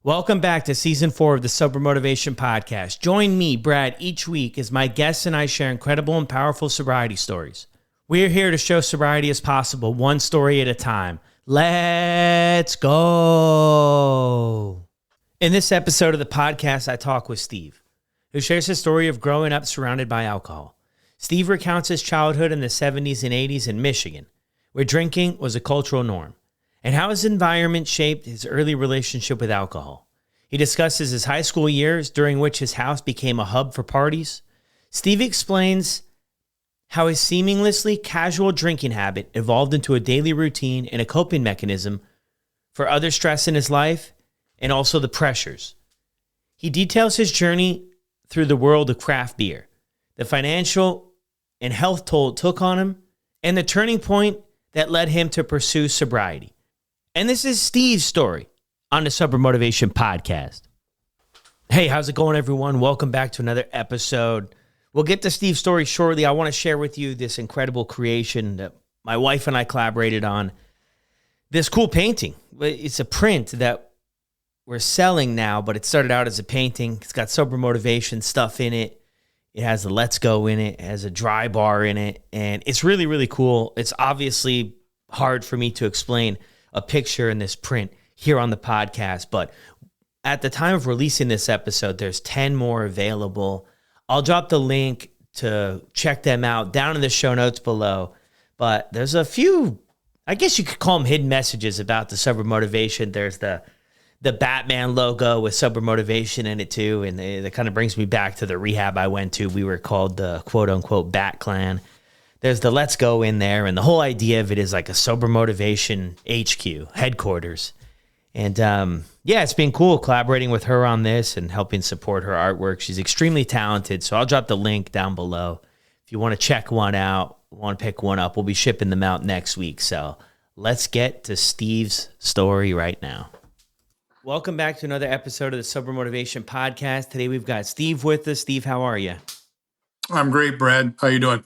Welcome back to Season 4 of the Sober Motivation Podcast. Join me, Brad, each week as my guests and I share incredible and powerful sobriety stories. We're here to show sobriety is possible, one story at a time. Let's go! In this episode of the podcast, I talk with Steve, who shares his story of growing up surrounded by alcohol. Steve recounts his childhood in the 70s and 80s in Michigan, where drinking was a cultural norm, and how his environment shaped his early relationship with alcohol. He discusses his high school years, during which his house became a hub for parties. Steve explains how his seemingly casual drinking habit evolved into a daily routine and a coping mechanism for other stress in his life and also the pressures. He details his journey through the world of craft beer, the financial and health toll it took on him, and the turning point that led him to pursue sobriety. And this is Steve's story on the Sober Motivation Podcast. Hey, how's it going, everyone? Welcome back to another episode. We'll get to Steve's story shortly. I want to share with you this incredible creation that my wife and I collaborated on. This cool painting. It's a print that we're selling now, but it started out as a painting. It's got Sober Motivation stuff in it. It has the Let's Go in it. It has a dry bar in it. And it's really, really cool. It's obviously hard for me to explain a picture in this print here on the podcast, but at the time of releasing this episode, there's 10 more available. I'll drop the link to check them out down in the show notes below, but there's a few, I guess you could call them hidden messages about the Sober Motivation. There's the Batman logo with Sober Motivation in it too, and that kind of brings me back to the rehab I went to. We were called the quote-unquote Bat Clan. There's the Let's Go in there, and the whole idea of it is like a Sober Motivation HQ, headquarters. And it's been cool collaborating with her on this and helping support her artwork. She's extremely talented, so I'll drop the link down below. If you want to check one out, want to pick one up, we'll be shipping them out next week. So let's get to Steve's story right now. Welcome back to another episode of the Sober Motivation Podcast. Today we've got Steve with us. Steve, how are you? I'm great, Brad. How you doing?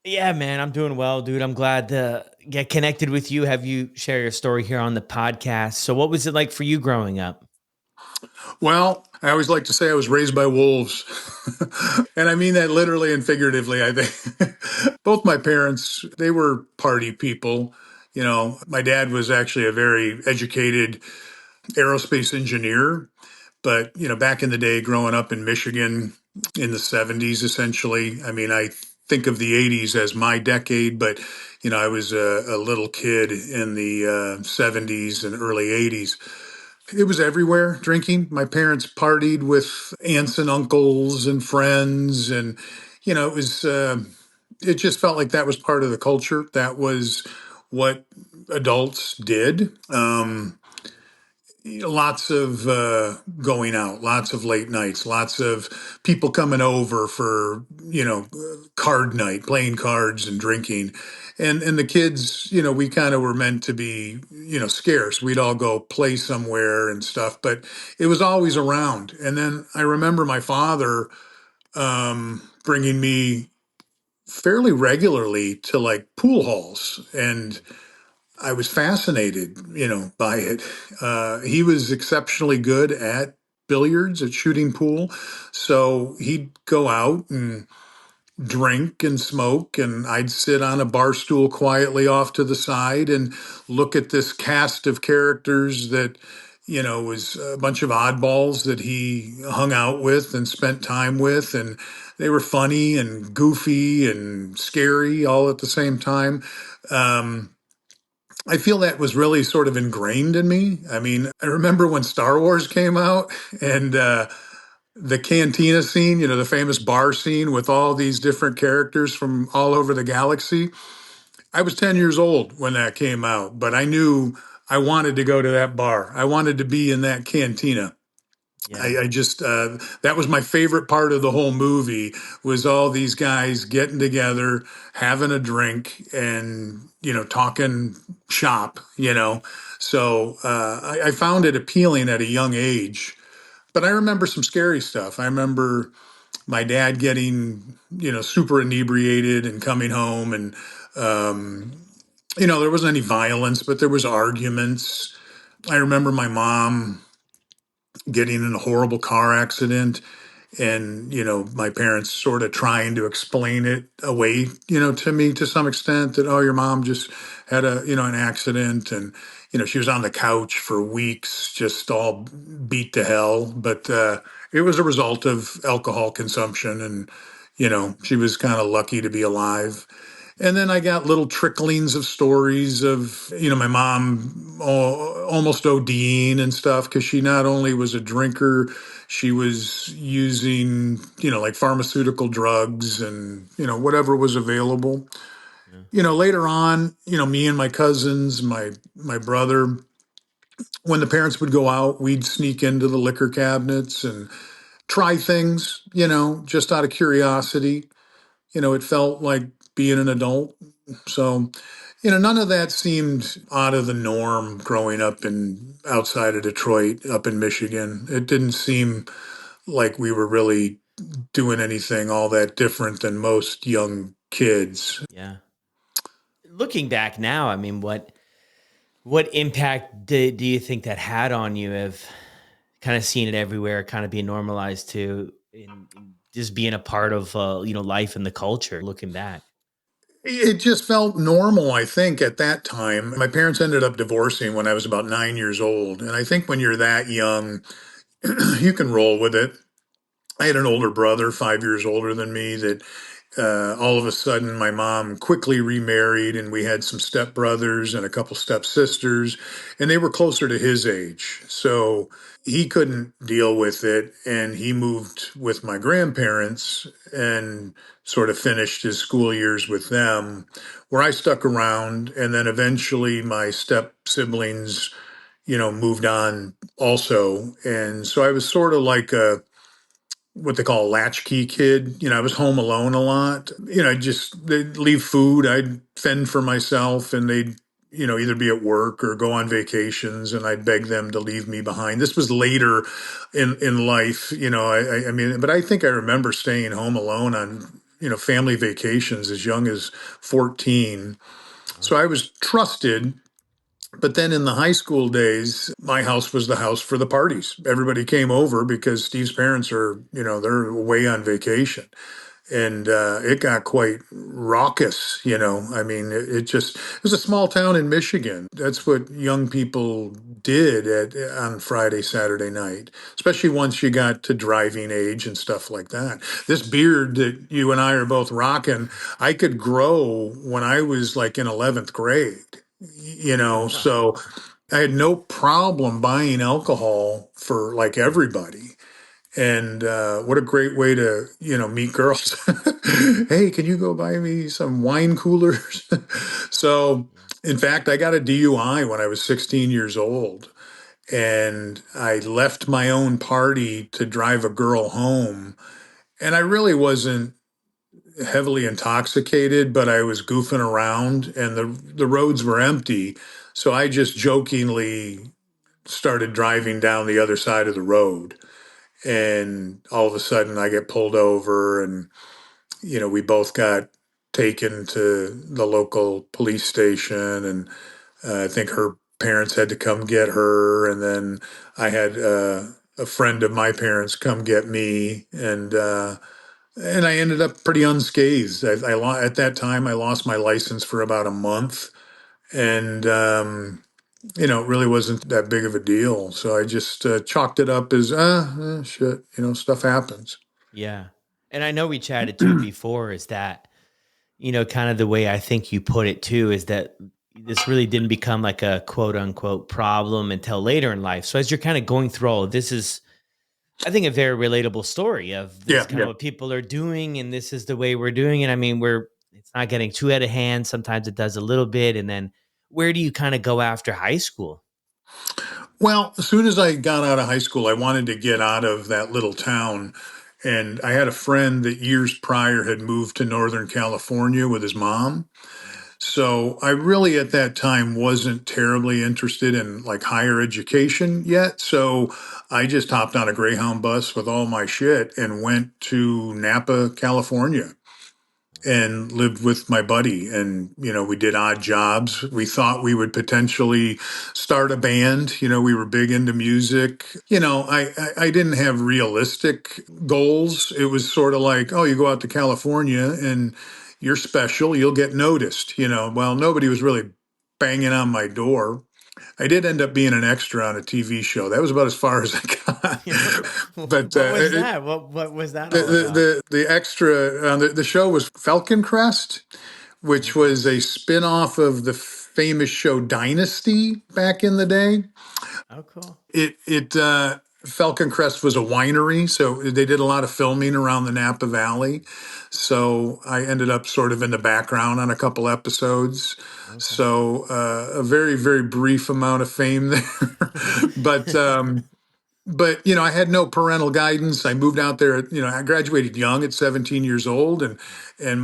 Yeah, man, I'm doing well, dude. I'm glad to get connected with you, have you share your story here on the podcast. So what was it like for you growing up? Well, I always like to say I was raised by wolves. And I mean that literally and figuratively, I think. Both my parents, they were party people. You know, my dad was actually a very educated aerospace engineer. But, you know, back in the day, growing up in Michigan in the 70s, essentially, I mean, I think of the 80s as my decade, but, you know, I was a little kid in the 70s and early 80s. It was everywhere, drinking. My parents partied with aunts and uncles and friends. And, you know, it just felt like that was part of the culture. That was what adults did. Lots of going out, lots of late nights, lots of people coming over for, you know, card night, playing cards and drinking. And the kids, you know, we kind of were meant to be, you know, scarce. We'd all go play somewhere and stuff, but it was always around. And then I remember my father bringing me fairly regularly to like pool halls, and I was fascinated, you know, by it. He was exceptionally good at billiards, at shooting pool. So he'd go out and drink and smoke, and I'd sit on a bar stool quietly off to the side and look at this cast of characters that, you know, was a bunch of oddballs that he hung out with and spent time with. And they were funny and goofy and scary all at the same time. I feel that was really sort of ingrained in me. I mean, I remember when Star Wars came out and the cantina scene, you know, the famous bar scene with all these different characters from all over the galaxy. I was 10 years old when that came out, but I knew I wanted to go to that bar. I wanted to be in that cantina. Yeah. I just, that was my favorite part of the whole movie, was all these guys getting together, having a drink and, you know, talking shop, you know. So I found it appealing at a young age. But I remember some scary stuff. I remember my dad getting, you know, super inebriated and coming home, and, you know, there wasn't any violence, but there was arguments. I remember my mom getting in a horrible car accident, and my parents sort of trying to explain it away, to me to some extent, that, oh, your mom just had an accident, and she was on the couch for weeks just all beat to hell, but it was a result of alcohol consumption, and she was kind of lucky to be alive. And then I got little tricklings of stories of, my mom almost ODing and stuff, because she not only was a drinker, she was using, like pharmaceutical drugs and, whatever was available. Yeah. Later on, me and my cousins, my brother, when the parents would go out, we'd sneak into the liquor cabinets and try things, just out of curiosity. It felt like being an adult. So, none of that seemed out of the norm growing up in outside of Detroit, up in Michigan. It didn't seem like we were really doing anything all that different than most young kids. Yeah. Looking back now, I mean, what impact do you think that had on you of kind of seeing it everywhere, kind of being normalized to, in just being a part of life and the culture? Looking back, It just felt normal, I think, at that time. My parents ended up divorcing when I was about 9 years old. And I think when you're that young, you can roll with it. I had an older brother, 5 years older than me, that all of a sudden my mom quickly remarried, and we had some stepbrothers and a couple stepsisters, and they were closer to his age. So he couldn't deal with it, and he moved with my grandparents and sort of finished his school years with them, where I stuck around. And then eventually my step siblings, moved on also. And so I was sort of like a what they call a latchkey kid. I was home alone a lot. They'd leave food, I'd fend for myself, and they'd, either be at work or go on vacations, and I'd beg them to leave me behind. This was later in life, I mean, but I think I remember staying home alone on, family vacations as young as 14. uh, So I was trusted. But then in the high school days, my house was the house for the parties. Everybody came over because Steve's parents are, they're away on vacation. And it got quite raucous, I mean, it was a small town in Michigan. That's what young people did on Friday, Saturday night, especially once you got to driving age and stuff like that. This beard that you and I are both rocking, I could grow when I was like in 11th grade, so I had no problem buying alcohol for like everybody. And what a great way to, meet girls. Hey, can you go buy me some wine coolers? So, yeah. in fact, I got a DUI when I was 16 years old. And I left my own party to drive a girl home. And I really wasn't heavily intoxicated, but I was goofing around, and the roads were empty. So I just jokingly started driving down the other side of the road, and all of a sudden I get pulled over, and we both got taken to the local police station, and I think her parents had to come get her, and then I had a friend of my parents come get me, and I ended up pretty unscathed. At that time I lost my license for about a month, and it really wasn't that big of a deal. So I just chalked it up as, shit, stuff happens. Yeah. And I know we chatted too before, is that, kind of the way I think you put it too, is that this really didn't become like a quote unquote problem until later in life. So as you're kind of going through all of this, is, I think, a very relatable story of this Yeah, kind of yeah. what people are doing, and this is the way we're doing it. I mean, it's not getting too out of hand. Sometimes it does a little bit. And then where do you kind of go after high school? Well, as soon as I got out of high school, I wanted to get out of that little town. And I had a friend that years prior had moved to Northern California with his mom. So I really at that time wasn't terribly interested in like higher education yet. So I just hopped on a Greyhound bus with all my shit and went to Napa, California. and lived with my buddy. And, we did odd jobs. We thought we would potentially start a band. We were big into music. I didn't have realistic goals. It was sort of like, oh, you go out to California and you're special, you'll get noticed. Well, nobody was really banging on my door. I did end up being an extra on a TV show. That was about as far as I got. But What was that? What was that the, all about? the extra on the show was Falcon Crest, which Okay. was a spin-off of the famous show Dynasty back in the day. Oh, cool. It Falcon Crest was a winery, so they did a lot of filming around the Napa Valley. So I ended up sort of in the background on a couple episodes. Okay. So a very, very brief amount of fame there. But I had no parental guidance. I moved out there. I graduated young at 17 years old, and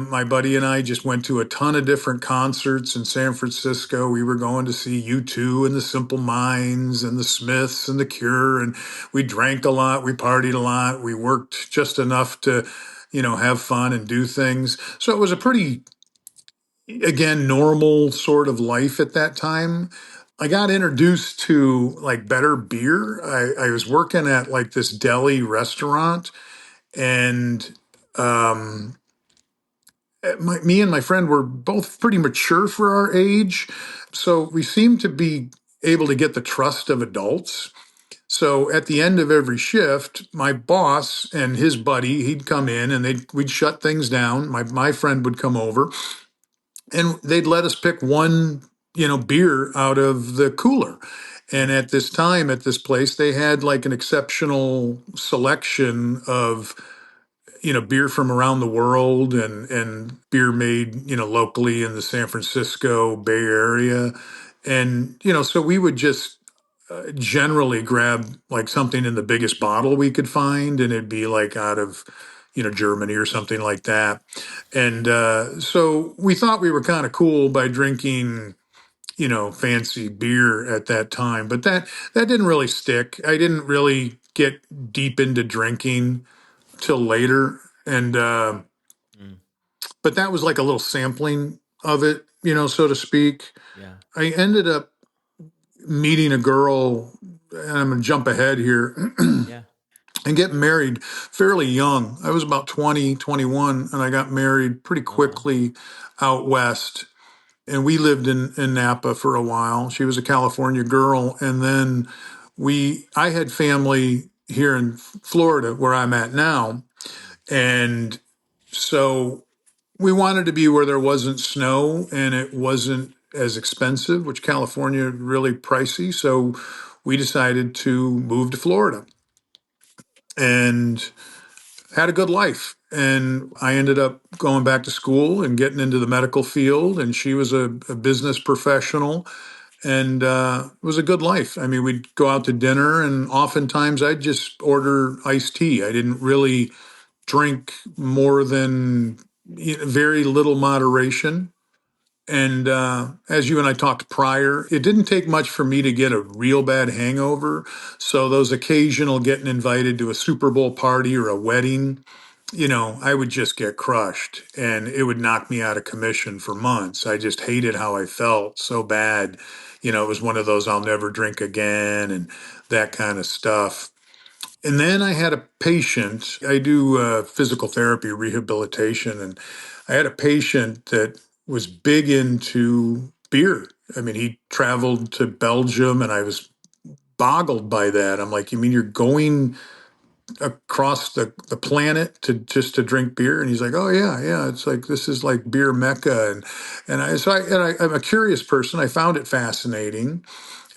my buddy and I just went to a ton of different concerts in San Francisco. We were going to see U2 and the Simple Minds and the Smiths and the Cure, and we drank a lot. We partied a lot. We worked just enough to, have fun and do things. So it was a pretty, again, normal sort of life at that time. I got introduced to like better beer. I was working at like this deli restaurant, and um, me and my friend were both pretty mature for our age. So we seemed to be able to get the trust of adults. So at the end of every shift, my boss and his buddy, he'd come in and we'd shut things down. My friend would come over and they'd let us pick one, beer out of the cooler. And at this time, at this place, they had like an exceptional selection of, beer from around the world and beer made, locally in the San Francisco Bay Area. And, so we would just generally grab like something in the biggest bottle we could find, and it'd be like out of, Germany or something like that. And so we thought we were kind of cool by drinking, fancy beer at that time, but that didn't really stick. I didn't really get deep into drinking till later, and Mm, but that was like a little sampling of it, so to speak. yeah. I ended up meeting a girl, and I'm going to jump ahead here, Yeah. and get married fairly young. I was about 20, 21, and I got married pretty Oh, wow. quickly out west. And we lived in Napa for a while. She was a California girl. And then I had family here in Florida where I'm at now. And so we wanted to be where there wasn't snow and it wasn't as expensive, which California really pricey. So we decided to move to Florida and had a good life. And I ended up going back to school and getting into the medical field. And she was a business professional, and it was a good life. I mean, we'd go out to dinner, and oftentimes I'd just order iced tea. I didn't really drink more than very little moderation. And as you and I talked prior, it didn't take much for me to get a real bad hangover. So those occasional getting invited to a Super Bowl party or a wedding, I would just get crushed and it would knock me out of commission for months. I just hated how I felt so bad. It was one of those I'll never drink again and that kind of stuff. And then I had a patient, I do physical therapy rehabilitation, and I had a patient that was big into beer. I mean, he traveled to Belgium, and I was boggled by that. I'm like, you mean you're going across the planet to just to drink beer? And he's like, oh yeah, it's like this is like beer mecca. I'm a curious person. I found it fascinating.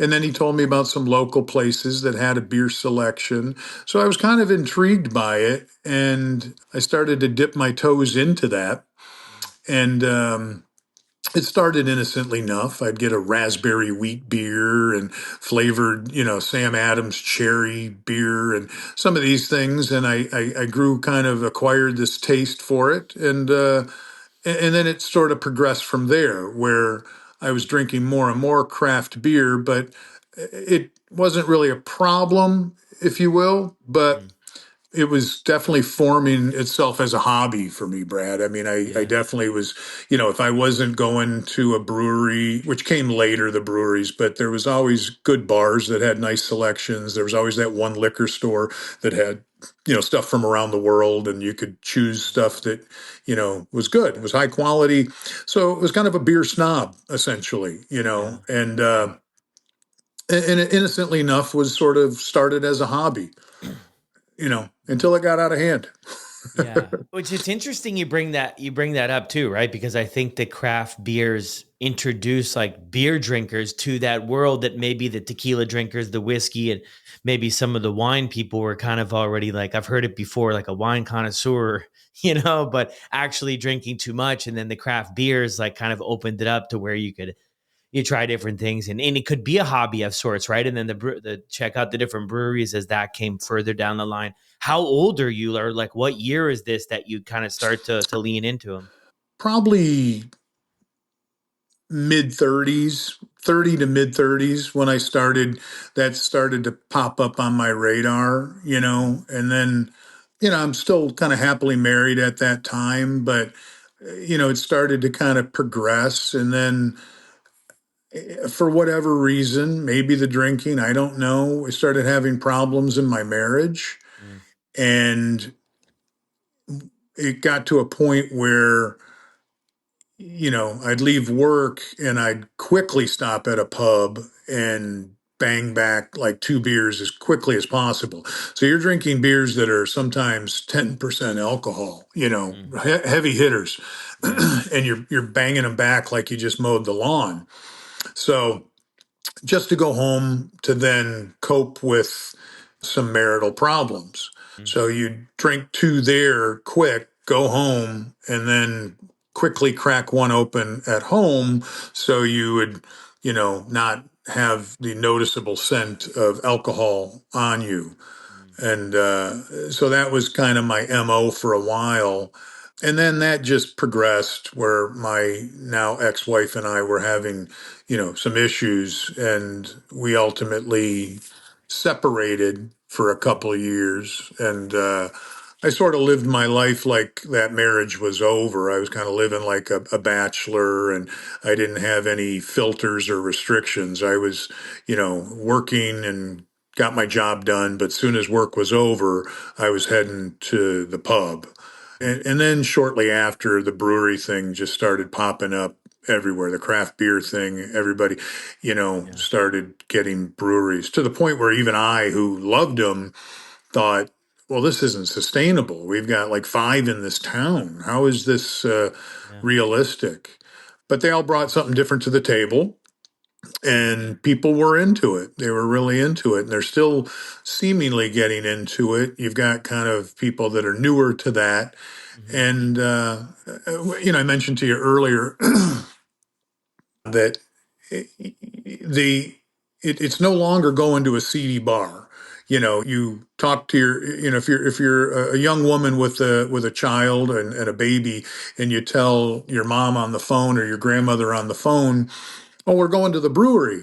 And then he told me about some local places that had a beer selection. So I was kind of intrigued by it, and I started to dip my toes into that. And it started innocently enough. I'd get a raspberry wheat beer and flavored, Sam Adams cherry beer and some of these things. And I grew kind of acquired this taste for it. And then it sort of progressed from there, where I was drinking more and more craft beer, but it wasn't really a problem, if you will. But Mm, it was definitely forming itself as a hobby for me, Brad. I mean, I Yeah. definitely was, if I wasn't going to a brewery, which came later, the breweries, but there was always good bars that had nice selections. There was always that one liquor store that had, stuff from around the world, and you could choose stuff that, was good. It was high quality. So it was kind of a beer snob, essentially, Yeah. and it, innocently enough, was sort of started as a hobby, until it got out of hand. Yeah. Which it's interesting you bring that up too, right? Because I think the craft beers introduce like beer drinkers to that world that maybe the tequila drinkers, the whiskey, and maybe some of the wine people were kind of already like, I've heard it before, like a wine connoisseur, but actually drinking too much. And then the craft beers like kind of opened it up to where you try different things, and it could be a hobby of sorts, right? And then the check out the different breweries as that came further down the line. How old are you, or like what year is this that you kind of start to lean into them? Probably mid 30s, 30 to mid 30s when I started, that started to pop up on my radar, and then, I'm still kind of happily married at that time, but, it started to kind of progress. And then for whatever reason, maybe the drinking, I don't know, I started having problems in my marriage. Mm, And it got to a point where I'd leave work and I'd quickly stop at a pub and bang back like two beers as quickly as possible. So you're drinking beers that are sometimes 10% alcohol, mm, heavy hitters, yeah. and you're banging them back like you just mowed the lawn. So just to go home to then cope with some marital problems. Mm, So you drink two there quick, go home, and then quickly crack one open at home so you would, not have the noticeable scent of alcohol on you. mm, And so that was kind of my MO for a while. And then that just progressed where my now ex wife and I were having, some issues. And we ultimately separated for a couple of years. And I sort of lived my life like that marriage was over. I was kind of living like a bachelor, and I didn't have any filters or restrictions. I was, working and got my job done, but soon as work was over, I was heading to the pub. And then shortly after, the brewery thing just started popping up everywhere. The craft beer thing, everybody, yeah. started getting breweries to the point where even I, who loved them, thought, well, this isn't sustainable. We've got like five in this town. How is this Yeah. realistic? But they all brought something different to the table, and people were into it. They were really into it, and they're still seemingly getting into it. You've got kind of people that are newer to that, Hmm. and I mentioned to you earlier that the it's no longer going to a seedy bar. You talk to your, if you're a young woman with a child and a baby, and you tell your mom on the phone or your grandmother on the phone, oh, we're going to the brewery.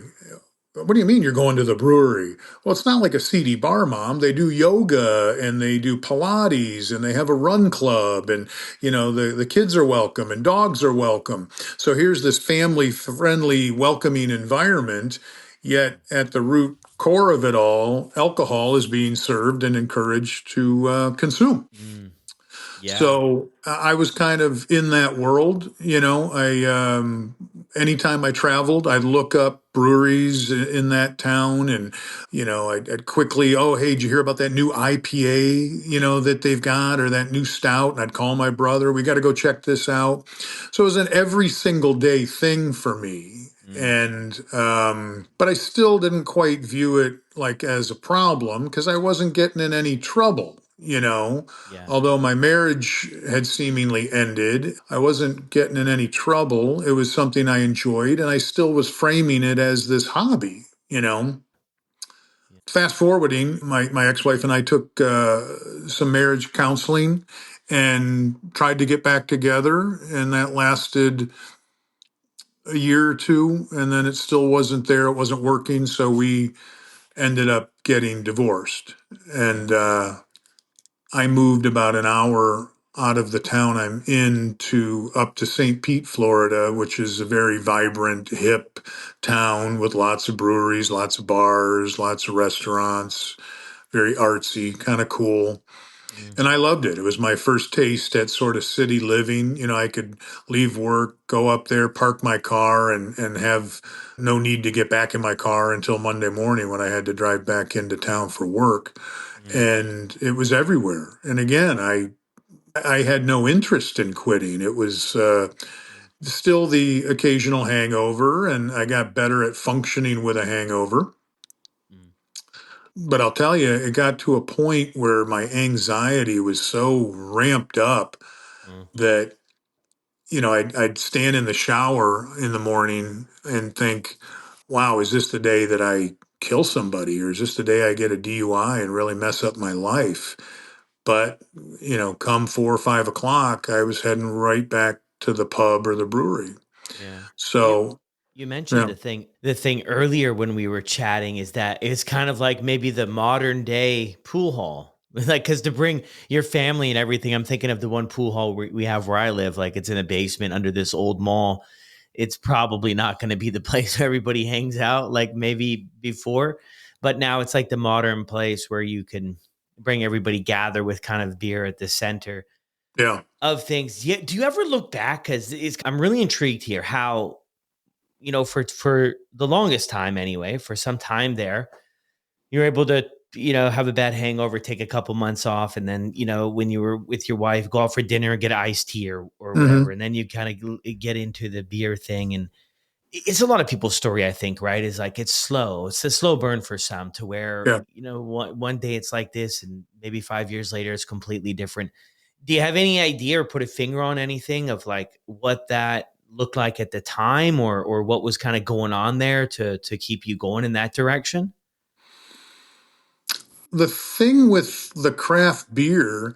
What do you mean you're going to the brewery? Well, it's not like a seedy bar, Mom. They do yoga and they do Pilates and they have a run club, and the kids are welcome and dogs are welcome. So here's this family friendly, welcoming environment. Yet at the root core of it all, alcohol is being served and encouraged to consume. Mm, yeah. So I was kind of in that world, I anytime I traveled, I'd look up breweries in that town, and I'd quickly, oh, hey, did you hear about that new IPA, that they've got, or that new stout? And I'd call my brother, we got to go check this out. So it was an every single day thing for me. Mm, And but I still didn't quite view it like as a problem because I wasn't getting in any trouble. yeah. Although my marriage had seemingly ended, I wasn't getting in any trouble. It was something I enjoyed, and I still was framing it as this hobby. Yeah. Fast forwarding, my ex wife and I took some marriage counseling and tried to get back together, and that lasted a year or two, and then it still wasn't there. It wasn't working. So we ended up getting divorced. And I moved about an hour out of the town I'm in to up to St. Pete, Florida, which is a very vibrant, hip town with lots of breweries, lots of bars, lots of restaurants, very artsy, kind of cool. Mm, And I loved it. It was my first taste at sort of city living. I could leave work, go up there, park my car, and have no need to get back in my car until Monday morning when I had to drive back into town for work. mm, And it was everywhere. And again, I had no interest in quitting. It was still the occasional hangover, and I got better at functioning with a hangover. mm, But I'll tell you, it got to a point where my anxiety was so ramped up mm, that, I'd stand in the shower in the morning and think, wow, is this the day that I kill somebody? Or is this the day I get a DUI and really mess up my life? But, come 4 or 5 o'clock, I was heading right back to the pub or the brewery. yeah. You So, you mentioned yeah, the thing earlier when we were chatting is that it's kind of like maybe the modern day pool hall. Like, because to bring your family and everything, I'm thinking of the one pool hall we have where I live. Like, it's in a basement under this old mall. It's probably not going to be the place where everybody hangs out like maybe before, but now it's like the modern place where you can bring everybody gather with kind of beer at the center yeah. of things. Yeah, do you ever look back? Because I'm really intrigued here how, for the longest time anyway, for some time there, you're able to, have a bad hangover, take a couple months off, and then, when you were with your wife, go out for dinner and get iced tea or whatever, Hmm. and then you kind of get into the beer thing. And it's a lot of people's story, I think, right? Is like it's slow. It's a slow burn for some to where, Yeah. one day it's like this, and maybe 5 years later it's completely different. Do you have any idea or put a finger on anything of like what that looked like at the time, or what was kind of going on there to keep you going in that direction? The thing with the craft beer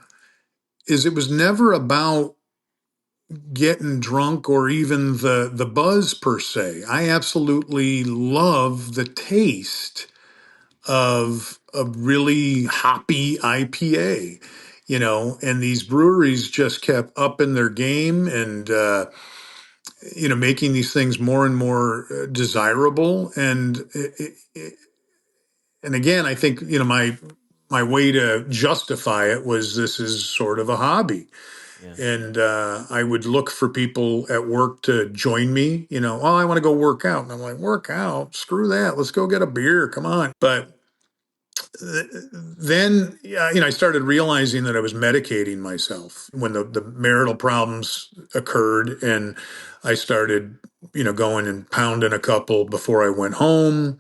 is it was never about getting drunk or even the buzz per se. I absolutely love the taste of a really hoppy IPA, and these breweries just kept upping their game and making these things more and more desirable. And again, I think my way to justify it was this is sort of a hobby. Yeah. And I would look for people at work to join me. Oh, I want to go work out. And I'm like, work out? Screw that. Let's go get a beer. Come on. But then, yeah, I started realizing that I was medicating myself when the marital problems occurred. And I started, going and pounding a couple before I went home.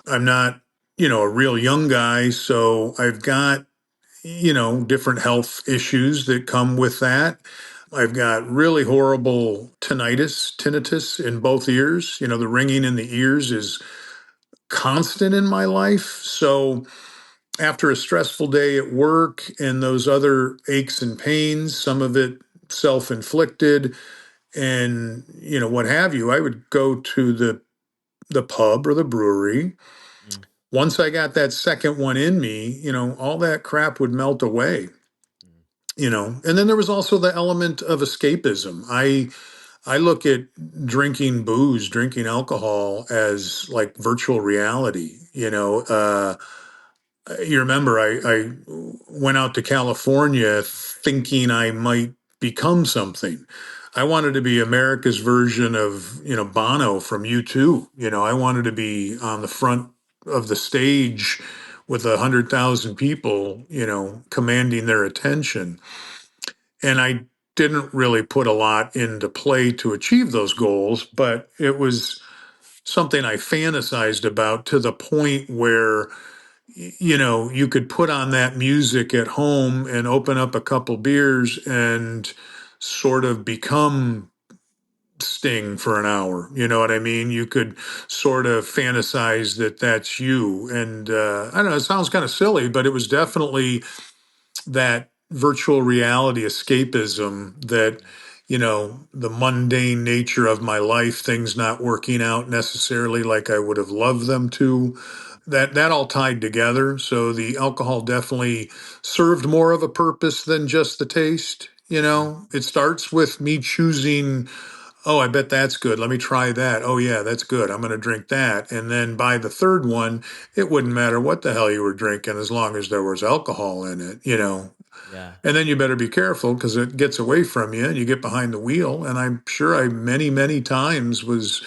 I'm not, a real young guy. So I've got different health issues that come with that. I've got really horrible tinnitus in both ears. The ringing in the ears is constant in my life. So after a stressful day at work and those other aches and pains, some of it self inflicted and, what have you, I would go to the pub or the brewery. Mm, Once I got that second one in me, all that crap would melt away. mm, And then there was also the element of escapism. I look at drinking alcohol as like virtual reality. You remember I went out to California thinking I might become something. I wanted to be America's version of, Bono from U2. I wanted to be on the front of the stage with 100,000 people, commanding their attention. And I didn't really put a lot into play to achieve those goals, but it was something I fantasized about to the point where you could put on that music at home and open up a couple beers and sort of become Sting for an hour. You know what I mean? You could sort of fantasize that that's you. And I don't know, it sounds kind of silly, but it was definitely that virtual reality escapism that the mundane nature of my life, things not working out necessarily like I would have loved them to, that all tied together. So the alcohol definitely served more of a purpose than just the taste. Mm, It starts with me choosing, oh, I bet that's good. Let me try that. Oh, yeah, that's good. I'm going to drink that. And then by the third one, it wouldn't matter what the hell you were drinking as long as there was alcohol in it. yeah. And then you better be careful because it gets away from you and you get behind the wheel. And I'm sure I many, many times was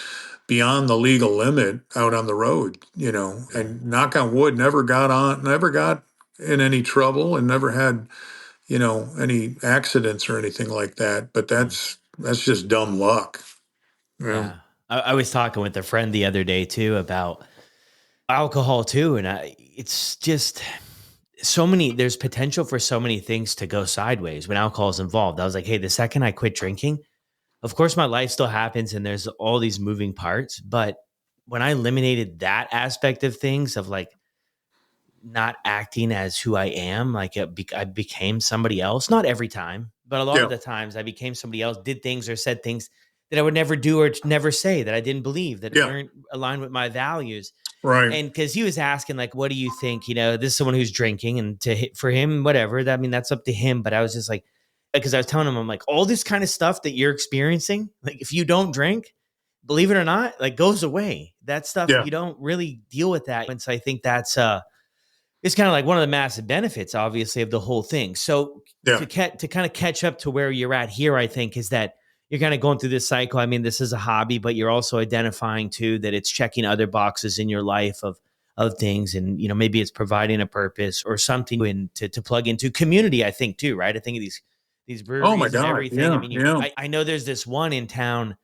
beyond the legal limit out on the road. Yeah. And knock on wood, never got in any trouble and never had any accidents or anything like that. But Mm, that's just dumb luck. Yeah. yeah. I was talking with a friend the other day too about alcohol too. And it's just so many, there's potential for so many things to go sideways when alcohol is involved. I was like, hey, the second I quit drinking, of course, my life still happens and there's all these moving parts. But when I eliminated that aspect of things, of like not acting as who I am, like I became somebody else, not every time, but a lot of Yeah. the times I became somebody else, did things or said things that I would never do or never say, that I didn't believe, that Yeah. weren't aligned with my values. Right. And because he was asking, like, what do you think? This is someone who's drinking, and for him, whatever. I mean, that's up to him. But I was just like, because I was telling him, I'm like, all this kind of stuff that you're experiencing, like, if you don't drink, believe it or not, like, goes away. That stuff, Yeah. you don't really deal with that. And so I think that's it's kind of like one of the massive benefits, obviously, of the whole thing. So Yeah. to kind of catch up to where you're at here, I think, is that you're kind of going through this cycle. I mean, this is a hobby, but you're also identifying too that it's checking other boxes in your life of things, and maybe it's providing a purpose or something to plug into community. I think too, right? I think of these Oh my breweries and God. everything. I Yeah. mean, Yeah. I know there's this one in town,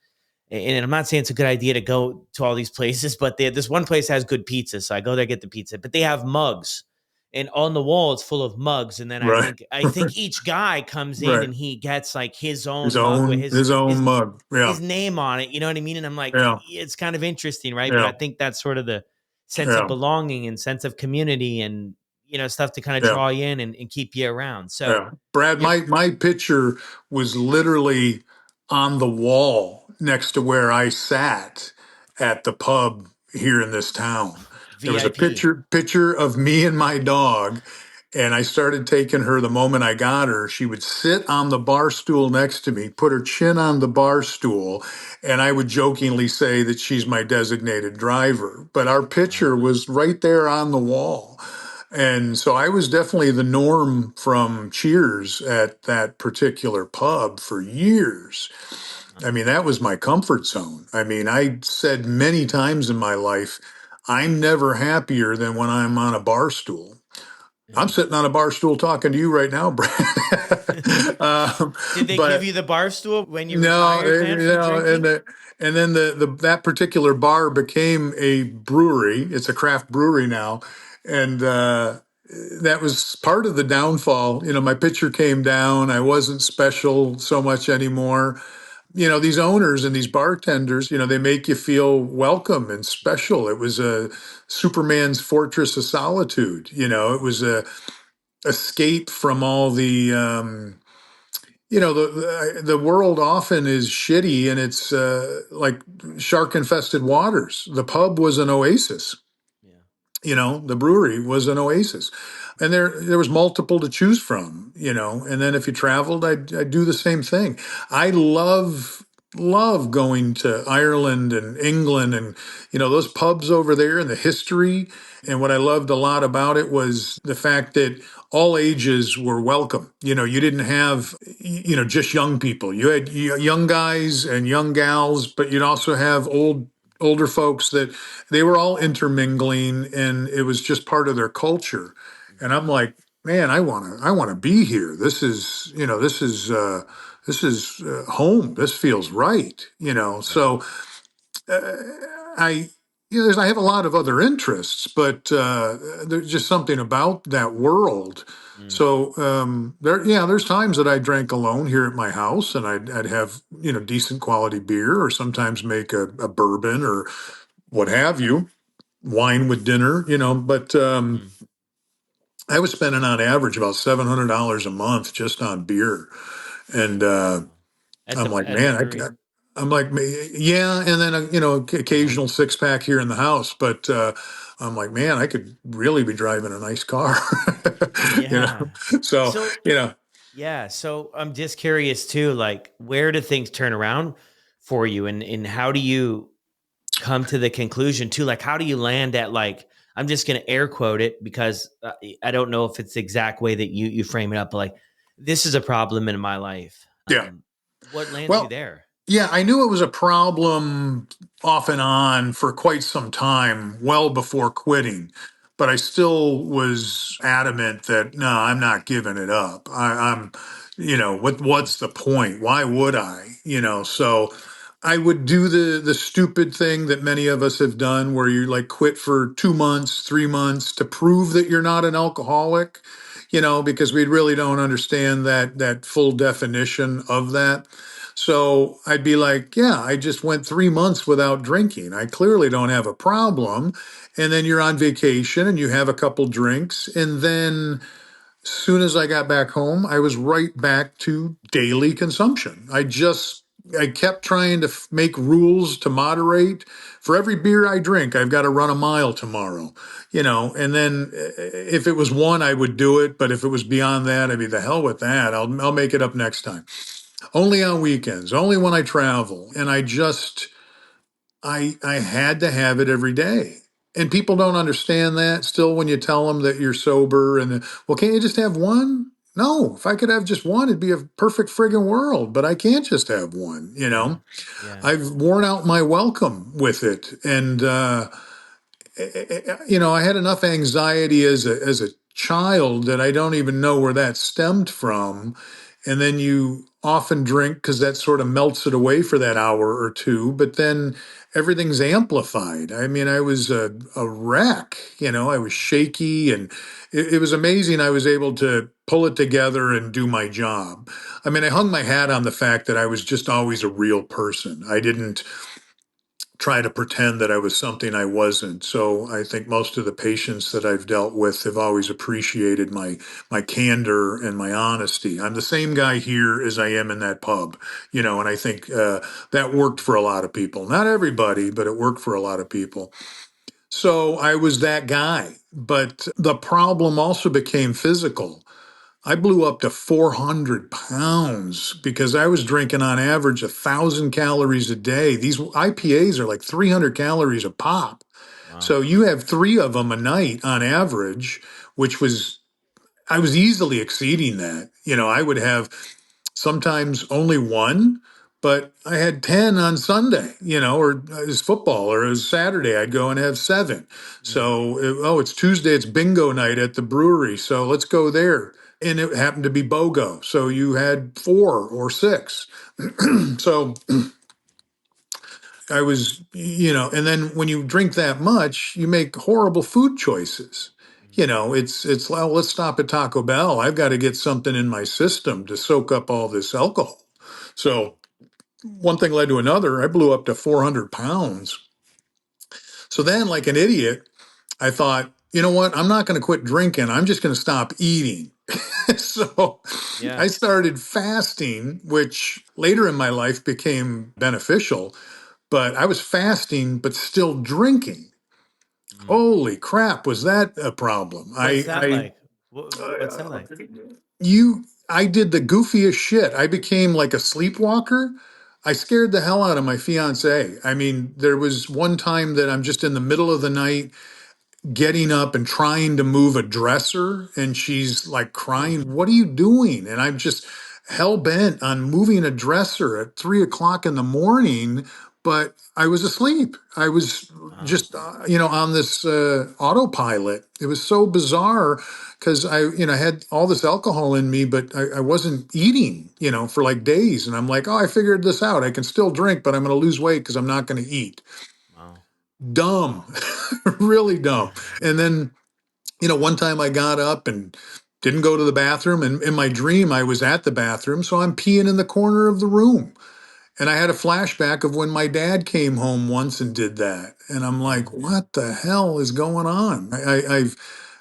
and I'm not saying it's a good idea to go to all these places, but this one place has good pizza, so I go there get the pizza. But they have mugs, and on the wall it's full of mugs. And then I Right. think I think each guy comes in Right. and he gets like his His own mug with own his own mug. Yeah. his name on it. You know what I mean? And I'm like, Yeah. it's kind of interesting, right? But I Yeah. think that's sort of the sense of Yeah. belonging and sense of community, and stuff to kind of Yeah. draw you in and keep you around. So, Yeah. Brad, yep, my picture was literally on the wall next to where I sat at the pub here in this town. There was a VIP. picture of me and my dog, and I started taking her the moment I got her. She would sit on the bar stool next to me, put her chin on the bar stool, and I would jokingly say that she's my designated driver. But our picture Uh, was right there on the wall. And so I was definitely the norm from Cheers at that particular pub for years. I mean, that was my comfort zone. I mean, I said many times in my life, I'm never happier than when I'm on a bar stool. I'm yeah. sitting on a bar stool talking to you right now, Brad. Did they give But you the bar stool when you no, retired, man, for and drinking? then the that particular bar became a brewery. It's a craft brewery now, and that was part of the downfall. My picture came down. I wasn't special so much anymore. These owners and these bartenders, they make you feel welcome and special. It was a Superman's fortress of solitude. It was a escape from all the world often is shitty and it's like shark infested waters. The pub was an oasis. Yeah. The brewery was an oasis, and there was multiple to choose from. And then if you traveled, I'd do the same thing. I love going to Ireland and England and those pubs over there and the history. And what I loved a lot about it was the fact that all ages were welcome. You didn't have just young people. You had young guys and young gals, but you'd also have older folks that they were all intermingling, and it was just part of their culture. And I'm like, man, I want to be here. This is home. This feels right. Right. So uh, I I have a lot of other interests, but there's just something about that world. Mm. So there's times that I drank alone here at my house, and I'd have decent quality beer, or sometimes make a bourbon or what have you, wine with dinner. But Mm. I was spending on average about $700 a month just on beer, and Wow. I'm like, At the man, brewery. I'm like, yeah, and then occasional six pack here in the house, but I'm like, man, I could really be driving a nice car, you Yeah. know? So, So you know, yeah, so I'm just curious too, like where do things turn around for you, and how do you come to the conclusion too? Like how do you land at, like, I'm just going to air quote it because I don't know if it's the exact way that you frame it up, but like, this is a problem in my life. yeah. What lands you Well, there? yeah, I knew it was a problem off and on for quite some time, well before quitting. But I still was adamant that no, I'm not giving it up. I'm, what's the point? Why would I? So I would do the stupid thing that many of us have done, where you like quit for 2 months, 3 months to prove that you're not an alcoholic. Because we really don't understand that full definition of that. So I'd be like, yeah, I just went 3 months without drinking. I clearly don't have a problem. And then you're on vacation and you have a couple drinks. And then as soon as I got back home, I was right back to daily consumption. I kept trying to make rules to moderate. For every beer I drink, I've got to run a mile tomorrow, and then if it was one, I would do it. But if it was beyond that, I'd be the hell with that. I'll make it up next time. Only on weekends, only when I travel. And I had to have it every day. And people don't understand that still when you tell them that you're sober and, well, can't you just have one? No, if I could have just one, it'd be a perfect friggin' world, but I can't just have one, Yeah. Yeah. I've worn out my welcome with it. And, I had enough anxiety as a child that I don't even know where that stemmed from. And then you often drink because that sort of melts it away for that hour or two, but then everything's amplified. I mean, I was a wreck, I was shaky, and it was amazing. I was able to pull it together and do my job. I mean, I hung my hat on the fact that I was just always a real person. I didn't try to pretend that I was something I wasn't. So I think most of the patients that I've dealt with have always appreciated my candor and my honesty. I'm the same guy here as I am in that pub, and I think that worked for a lot of people. Not everybody, but it worked for a lot of people. So I was that guy. But the problem also became physical. I blew up to 400 pounds because I was drinking on average 1,000 calories a day. These IPAs are like 300 calories a pop. Wow. So you have three of them a night on average, I was easily exceeding that. I would have sometimes only one, but I had 10 on Sunday, or as football, or as Saturday, I'd go and have seven. Mm. So, it's Tuesday, it's bingo night at the brewery. So let's go there. And it happened to be BOGO. So you had four or six. So I was, and then when you drink that much, you make horrible food choices. Mm. It's well, let's stop at Taco Bell. I've got to get something in my system to soak up all this alcohol. So one thing led to another. I blew up to 400 pounds. So Yeah. then, like an idiot, I thought, you know what? I'm not going to quit drinking. I'm just going to stop eating. So Yeah. I started fasting, which later in my life became beneficial, but I was fasting, but still drinking. Mm. Holy crap, was that a problem? What's that like? What's that like? I did the goofiest shit. I became like a sleepwalker. I scared the hell out of my fiance. I mean, there was one time that I'm just in the middle of the night getting up and trying to move a dresser, and she's like Oof. crying, what are you doing? And I'm just hell bent on moving a dresser at 3 o'clock in the morning, but I was asleep. I was Wow. just on this autopilot. It was so bizarre because I had all this alcohol in me, but I wasn't eating for like days. And I'm like, oh, I figured this out. I can still drink, but I'm going to lose weight because I'm not going to eat. Wow. Dumb. Really dumb. And then, one time I got up and didn't go to the bathroom. And in my dream, I was at the bathroom. So I'm peeing in the corner of the room. And I had a flashback of when my dad came home once and did that. And I'm like, Mm. what the hell is going on?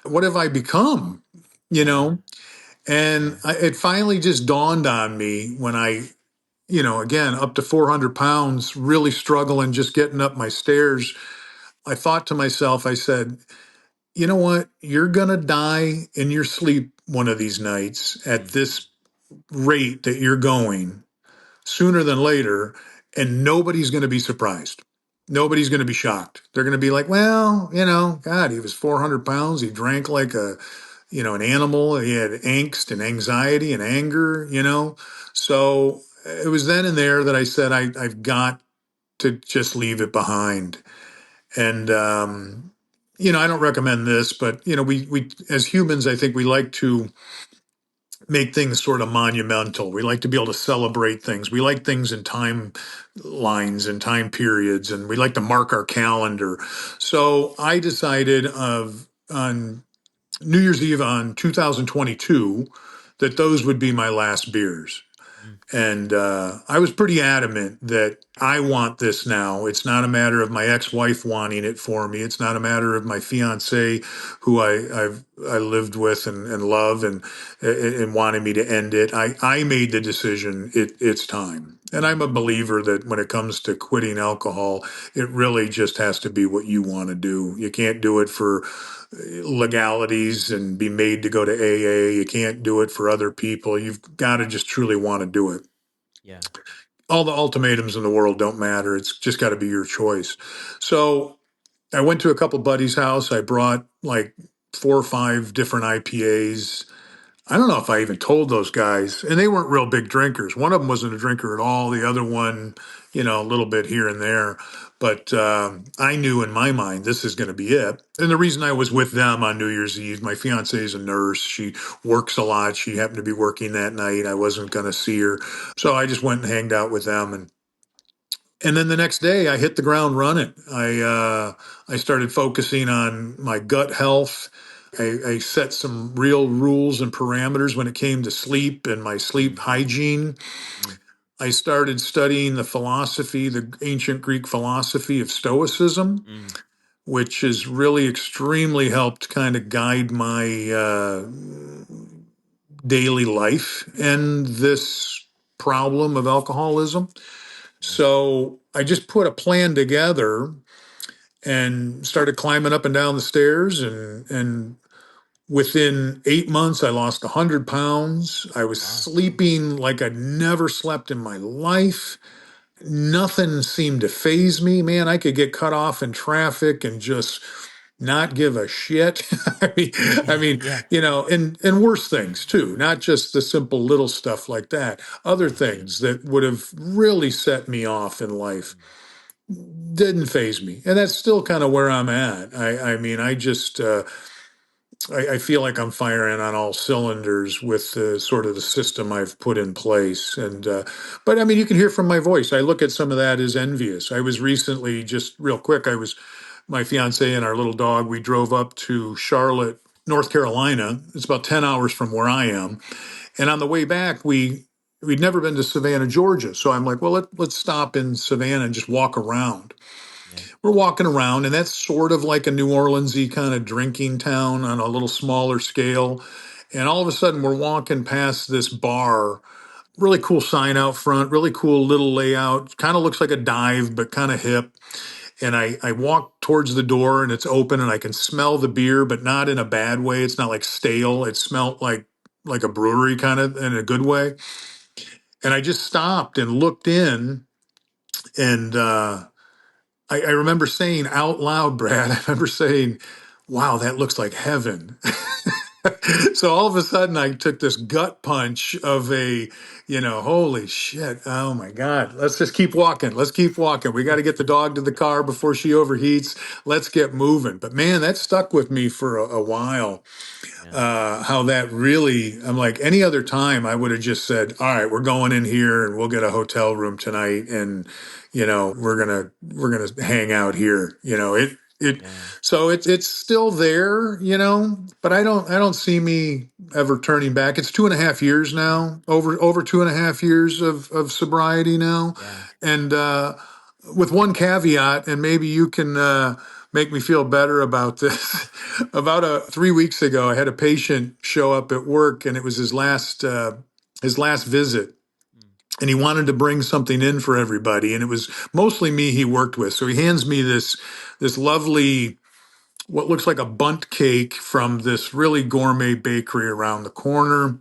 What have I become? You Yeah. know? And Yeah. it finally just dawned on me when again, up to 400 pounds, really struggling, just getting up my stairs. I thought to myself, I said, you know what? You're going to die in your sleep one of these nights at Mm. this rate that you're going sooner than later, and nobody's going to be surprised. Nobody's going to be shocked. They're going to be like, well, God, he was 400 pounds. He drank like an animal. He had angst and anxiety and anger. So it was then and there that I said, I've got to just leave it behind. And, I don't recommend this, but, we as humans, I think we like to make things sort of monumental. We like to be able to celebrate things. We like things in time lines and time periods, and we like to mark our calendar. So I decided on New Year's Eve on 2022 that those would be my last beers. Mm. And I was pretty adamant that I want this now. It's not a matter of my ex-wife wanting it for me. It's not a matter of my fiance, who I lived with and love and wanted me to end it. I made the decision. It's time. And I'm Mm. a believer that when it comes to quitting alcohol, it really just has to be what you want to do. You can't do it for legalities and be made to go to AA. You can't do it for other people. You've got to just truly want to do it. Yeah. All the ultimatums in the world don't matter. It's just got to be your choice. So I went to a couple buddies' house. I brought like 4 or 5 different IPAs. I don't know if I even told those guys, and they weren't real big drinkers. One of them wasn't a drinker at all. The other one, a little bit here and there. But I knew in my mind this is going to be it. And the reason I was with them on New Year's Eve, my fiance is a nurse. She works a lot. She happened to be working that night. I wasn't going to see her, so I just went and hanged out with them. And then the next day, I hit the ground running. I started focusing on my gut health. I set some real rules and parameters when it came to sleep and my sleep Mm. hygiene. Mm. I started studying the ancient Greek philosophy of Stoicism, Mm. which has really extremely helped kind of guide my daily life and this problem of alcoholism. Yeah. So I just put a plan together and started climbing up and down the stairs, and within 8 months I lost 100 pounds. I was Wow. sleeping like I'd never slept in my life. Nothing seemed to phase me. Man, I could get cut off in traffic and just not give a shit. I mean, I Yeah. mean, Yeah. and worse things too, not just the simple little stuff like that. Other Yeah. things that would have really set me off in life Mm. didn't phase me, and that's still kind of where I'm at. I mean, I just I feel like I'm firing on all cylinders with the sort of the system I've put in place. And but I mean, you can hear from my voice. I look at some of that as envious. I was recently, just real quick, I was my fiance and our little dog. We drove up to Charlotte, North Carolina. It's about 10 hours from where I am, and on the way back, we'd never been to Savannah, Georgia. So I'm like, well, let's stop in Savannah and just walk around. Yeah. We're walking around, and that's sort of like a New Orleans-y kind of drinking town on a little smaller scale. And all of a sudden, we're walking past this bar. Really cool sign out front, really cool little layout. Kind of looks like a dive, but kind of hip. And I walk towards the door, and it's open, and I can smell the beer, but not in a bad way. It's not like stale. It smelled like a brewery kind of in a good way. And I just stopped and looked in, and I remember saying out loud, Brad, I remember saying, wow, that looks like heaven. So all of a sudden I took this gut punch of holy shit. Oh my God. Let's just keep walking. Let's keep walking. We got to get the dog to the car before she overheats. Let's get moving. But man, that stuck with me for a while. Yeah. How that really, I'm like, any other time I would have just said, all right, we're going in here and we'll get a hotel room tonight, and we're gonna hang out here. Yeah. So it's still there, but I don't see me ever turning back. It's 2.5 years now, over 2.5 years of sobriety now. Yeah. And with one caveat, and maybe you can make me feel better about this. About 3 weeks ago, I had a patient show up at work, and it was his last visit. and he wanted to bring something in for everybody, and it was mostly me he worked with. So he hands me this lovely, what looks like a bunt cake from this really gourmet bakery around the corner.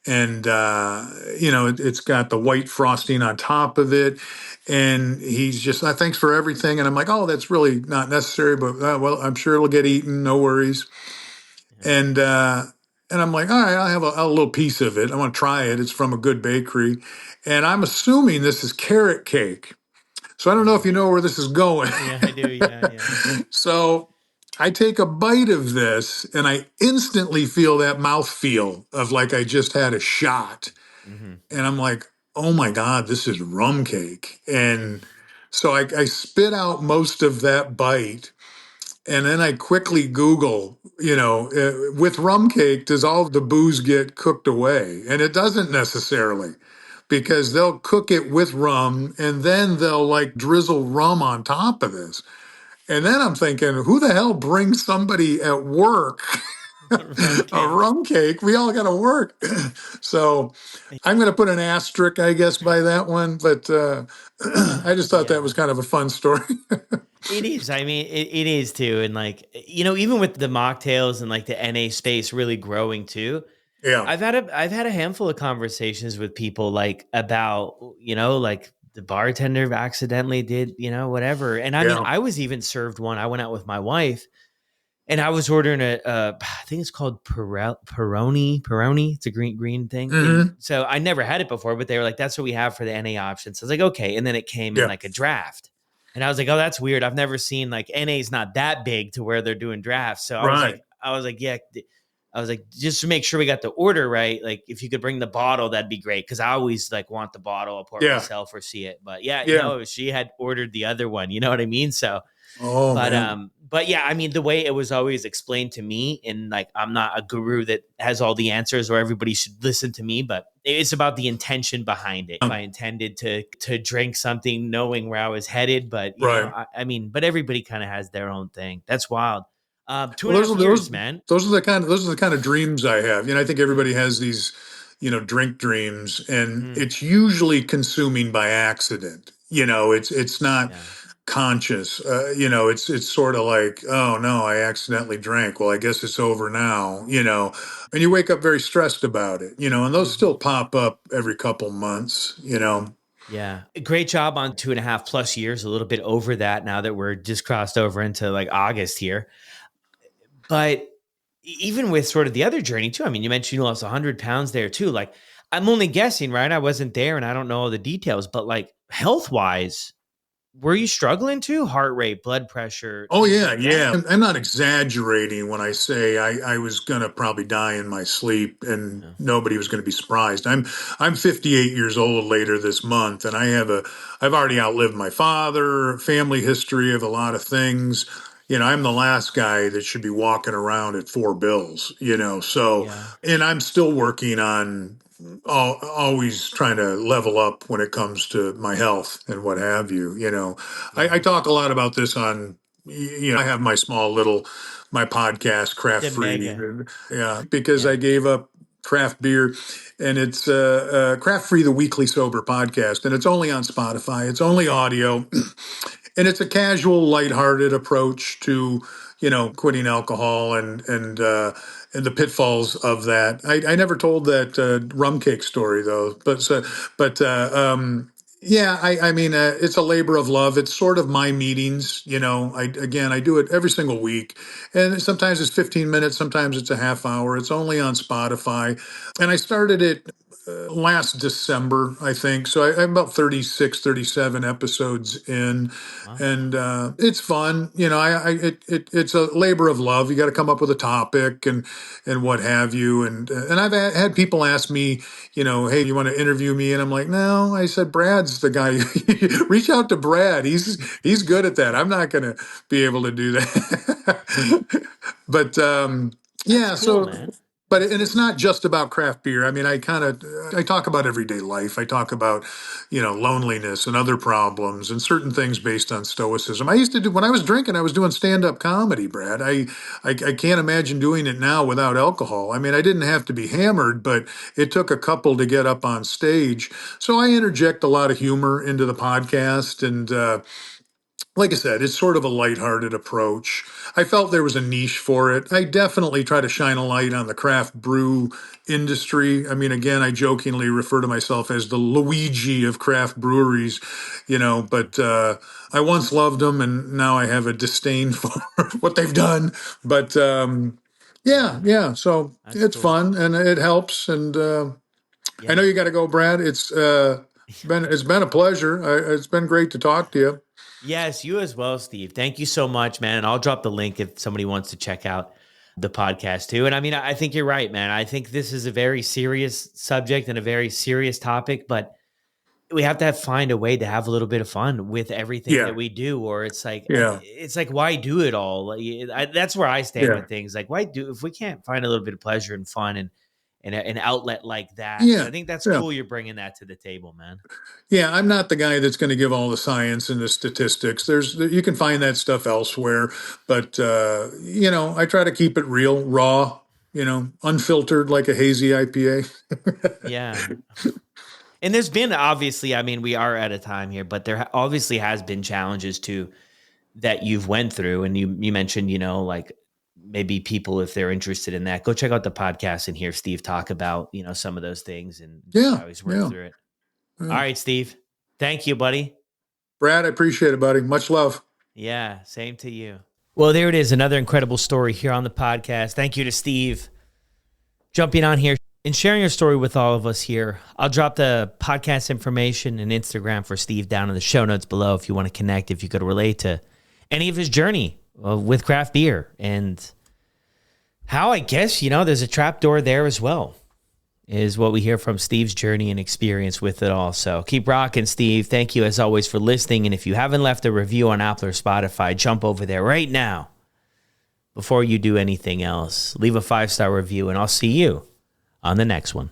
And it's got the white frosting on top of it, and he's just, thanks for everything. And I'm like, oh, that's really not necessary, but well, I'm sure it'll get eaten, no worries. Yeah. And I'm like, all right, I'll have a little piece of it. I want to try it. It's from a good bakery. And I'm assuming this is carrot cake. So I don't know if you know where this is going. Yeah, I do. Yeah, yeah. So I take a bite of this and I instantly feel that mouthfeel of like I just had a shot. Hmm. And I'm like, oh my God, this is rum cake. And so I spit out most of that bite. And then I quickly Google, with rum cake, does all the booze get cooked away? And it doesn't necessarily, because they'll cook it with rum and then they'll like drizzle rum on top of this. And then I'm thinking, who the hell brings somebody at work Rum a cake. rum cake? We all got to work. So I'm going to put an asterisk, I guess, by that one. But I just thought that was Yeah. kind of a fun story. It is. I mean, it is too. And like, even with the mocktails and like the NA space really growing too, Yeah. I've had a handful of conversations with people like about, like the bartender accidentally did, whatever. And I mean, Yeah. I was even served one. I went out with my wife and I was ordering I think it's called Peroni. It's a green thing. And Hmm. so I never had it before, but they were like, that's what we have for the NA option. So I was like, okay. And then it came in Yeah. like a draft. And I was like, oh, that's weird. I've never seen like NA's not that big to where they're doing drafts. So Right. I was like, yeah. I was like, just to make sure we got the order right. Like if you could bring the bottle, that'd be great. Cause I always like want the bottle. I'll pour it Yeah. myself or see it. But yeah, Yeah. no, she had ordered the other one. You know what I mean? So Oh, but man. but yeah, I mean the way it was always explained to me, and like I'm not a guru that has all the answers or everybody should listen to me, but it's about the intention behind it. If I intended to drink something knowing where I was headed, but Right. I mean, but everybody kind of has their own thing. That's wild. Two Well, and a half years, man. those are the kind of dreams I have. I think everybody has these, drink dreams, and Mm, it's usually consuming by accident. It's not yeah. conscious. It's sort of like, oh no, I accidentally drank. Well, I guess it's over now. And you wake up very stressed about it. And those Hmm. still pop up every couple months. Yeah. Great job on 2.5+ years, a little bit over that now that we're just crossed over into like August here. But even with sort of the other journey too, I mean, you mentioned you lost 100 pounds there too. Like, I'm only guessing, right? I wasn't there and I don't know all the details, but like health wise, were you struggling too? Heart rate, blood pressure, Oh things yeah, like that? yeah. I'm not exaggerating when I say I was gonna probably die in my sleep, and Yeah. nobody was gonna be surprised. I'm 58 years old later this month, and I've already outlived my father, family history of a lot of things. I'm the last guy that should be walking around at 4 bills. So, Yeah. and I'm still working on always trying to level up when it comes to my health and what have you. I Yeah. talk a lot about this on, I have my podcast, Craft The Free. mega. Yeah, because I Yeah. gave up craft beer, and it's Craft Free, the weekly sober podcast, and it's only on Spotify. It's only audio, and it's a casual, lighthearted approach to, quitting alcohol and the pitfalls of that. I never told that rum cake story though, but yeah, I mean, it's a labor of love. It's sort of my meetings. I do it every single week, and sometimes it's 15 minutes, sometimes it's a half hour. It's only on Spotify, and I started it last December, I think. So I'm about 36, 37 episodes in, Wow. and it's fun. It's a labor of love. You got to come up with a topic and what have you. And I've had people ask me, hey, you want to interview me? And I'm like, no. I said, Brad's the guy. Reach out to Brad. He's good at that. I'm not going to be able to do that. But That's yeah, cool, so man. and it's not just about craft beer. I mean, I talk about everyday life. I talk about, loneliness and other problems and certain things based on stoicism. I used to do when I was drinking. I was doing stand-up comedy, Brad. I can't imagine doing it now without alcohol. I mean, I didn't have to be hammered, but it took a couple to get up on stage. So I interject a lot of humor into the podcast, and like I said, it's sort of a lighthearted approach. I felt there was a niche for it. I definitely try to shine a light on the craft brew industry. I mean, again, I jokingly refer to myself as the Luigi of craft breweries, but I once loved them and now I have a disdain for what they've done. But Yeah, yeah. So that's it's cool. fun and it helps. And I know Yeah. you got to go, Brad. It's been a pleasure. It's been great to talk to you. Yes, you as well, Steve. Thank you so much, man. And I'll drop the link if somebody wants to check out the podcast too. And I mean, I think you're right, man. I think this is a very serious subject and a very serious topic, but we have to find a way to have a little bit of fun with everything that Yeah. we do, or Yeah. it's like, why do it all? That's where I stand Yeah. with things. Like, why do, if we can't find a little bit of pleasure and fun and an outlet like that. So Yeah. I think that's Yeah. cool. You're bringing that to the table, man. Yeah. I'm not the guy that's going to give all the science and the statistics. You can find that stuff elsewhere, but I try to keep it real, raw, unfiltered like a hazy IPA. Yeah. And there's been obviously, I mean, we are at a time here, but there obviously has been challenges too that you've went through. And you mentioned, like maybe people, if they're interested in that, go check out the podcast and hear Steve talk about, some of those things and just Yeah. how he's worked Yeah. through it. All Yeah. right, Steve. Thank you, buddy. Brad, I appreciate it, buddy. Much love. Yeah, same to you. Well, there it is. Another incredible story here on the podcast. Thank you to Steve jumping on here and sharing your story with all of us here. I'll drop the podcast information and Instagram for Steve down in the show notes below if you want to connect, if you could relate to any of his journey with craft beer and how, I guess, there's a trapdoor there as well, is what we hear from Steve's journey and experience with it all. So keep rocking, Steve. Thank you as always for listening. And if you haven't left a review on Apple or Spotify, jump over there right now before you do anything else. Leave a 5-star review and I'll see you on the next one.